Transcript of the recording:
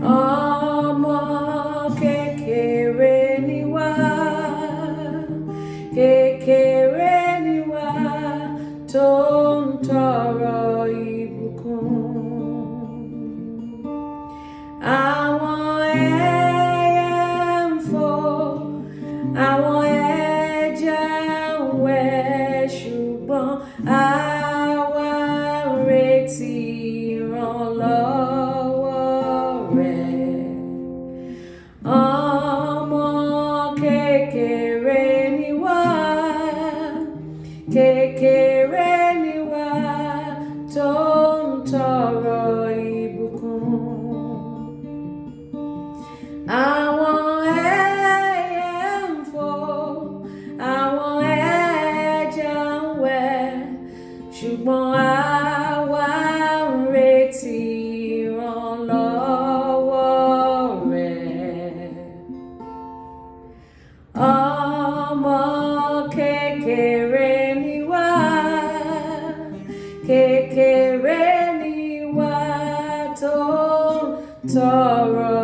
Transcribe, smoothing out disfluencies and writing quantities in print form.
ọmọ kékeré ni wá, kékeré ni wá tó ń tọrọ ìbùkún. Àwọn ẹyẹ ń fò, àwọn ẹja ń wẹ̀, ṣùgbọ́n àwa ń retí ìrànlọ́wọ́ rẹ̀. Ọmọ kékeré ni wá, kékeré ni wá tó ń tọrọ ìbùkún. Àwọn ẹyẹ ń fò, àwọn ẹja ń wẹ̀, ṣùgbọ́n àwa ń retí ìrànlọ́wọ́ rẹ̀. Ọmọ kékeré ni wá, kékeré ni wá tó ń tọrọ